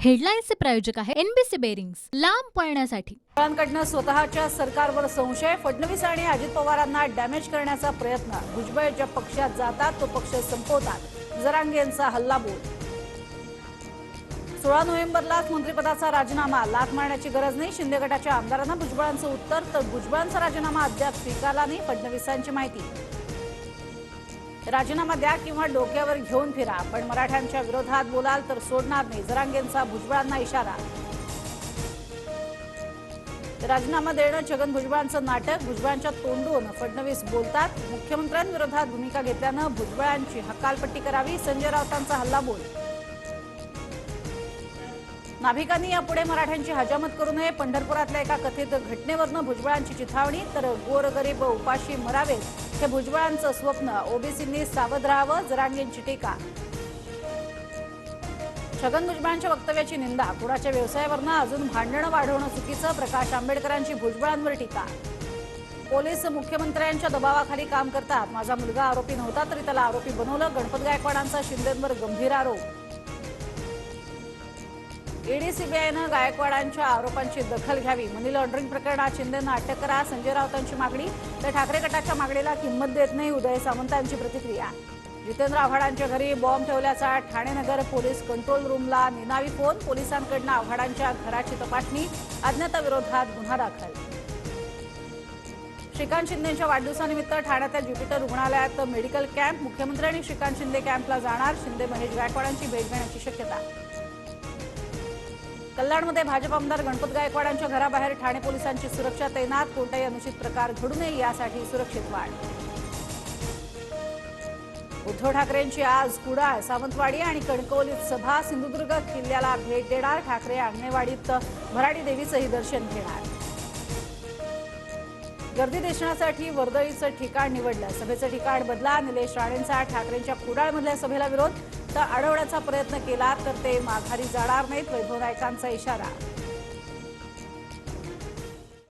हेडलाईन्सचे प्रायोजक आहे NBC bearings, लांब पळण्यासाठी. कडनं स्वतःच्या सरकारवर संशय. फडणवीस आणि अजित पवारांना डॅमेज करण्याचा प्रयत्न. भुजबळ ज्या पक्षात जातात तो पक्ष संपवतात. जरांगे यांचा हल्लाबोल. 16 नोव्हेंबरलाच मंत्रिपदाचा राजीनामा. लाथ मारण्याची गरज नाही. शिंदे गटाच्या आमदारांना भुजबळांचं उत्तर. तर भुजबळांचा राजीनामा अद्याप स्वीकारला नाही. फडणवीसांची माहिती. राजीनामा द्या किंवा डोक्यावर घेऊन फिरा, पण मराठ्यांच्या विरोधात बोलाल तर सोडणार नाही. जरांगेंचा भुजबळांना इशारा. राजीनामा देणं छगन भुजबळांचं नाटक. भुजबळांच्या तोंडून फडणवीस बोलतात. मुख्यमंत्र्यांविरोधात भूमिका घेतल्यानं भुजबळांची हकालपट्टी करावी. संजय राऊतांचा हल्लाबोल. नाभिकांनी यापुढे मराठ्यांची हजामत करू नये. पंढरपुरातल्या एका कथित घटनेवरनं भुजबळांची चिथावणी. तर गोरगरीब उपाशी मरावेत हे भुजबळांचं स्वप्न. ओबीसींनी सावध राहावं. जरांगेंची टीका. छगन भुजबळांच्या वक्तव्याची निंदा. कुणाच्या व्यवसायावरनं अजून भांडणं वाढवणं चुकीचं. प्रकाश आंबेडकरांची भुजबळांवर टीका. पोलीस मुख्यमंत्र्यांच्या दबावाखाली काम करतात. माझा मुलगा आरोपी नव्हता तरी त्याला आरोपी बनवलं. गणपत गायकवाडांचा शिंदेंवर गंभीर आरोप. ईडी सीबीआयनं गायकवाडांच्या आरोपांची दखल घ्यावी. मनी लॉन्ड्रिंग प्रकरणात शिंदेंना अटक करा. संजय राऊतांची मागणी. तर ठाकरे गटाच्या मागणीला किंमत देत नाही. उदय सामंतांची प्रतिक्रिया. जितेंद्र आव्हाडांच्या घरी बॉम्ब ठेवल्याचा ठाणे नगर पोलीस कंट्रोल रूमला निनावी फोन. पोलिसांकडून आव्हाडांच्या घराची तपासणी. अज्ञाताविरोधात गुन्हा दाखल. श्रीकांत शिंदेच्या वाढदिवसानिमित्त ठाण्याच्या ज्युपिटर रुग्णालयात मेडिकल कॅम्प. मुख्यमंत्री आणि श्रीकांत शिंदे कॅम्पला जाणार. शिंदे महेश गायकवाडांची भेट घेण्याची शक्यता. कल्याणमध्ये भाजप आमदार गणपत गायकवाडांच्या घराबाहेर ठाणे पोलिसांची सुरक्षा तैनात. कोणताही अनुचित प्रकार घडू नये यासाठी सुरक्षित वाढ. उद्धव ठाकरेंची आज कुडाळ, सावंतवाडी आणि कणकवलीत सभा. सिंधुदुर्ग किल्ल्याला भेट देणार. ठाकरे आंगणेवाडीत भराडी देवीचंही दर्शन घेणार. गर्दी दिसण्यासाठी वर्दळीचं ठिकाण निवडलं. सभेचं ठिकाण बदला. निलेश राणेंचा ठाकरेंच्या कुडाळमधल्या सभेला विरोध. तर अडवण्याचा प्रयत्न केला तर ते माघारी जाणार नाहीत. वैभव नायकांचा इशारा.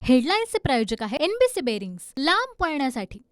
हेडलाईन्सचे प्रायोजक आहे एनबीसी बेरिंग्स, लांब पळण्यासाठी.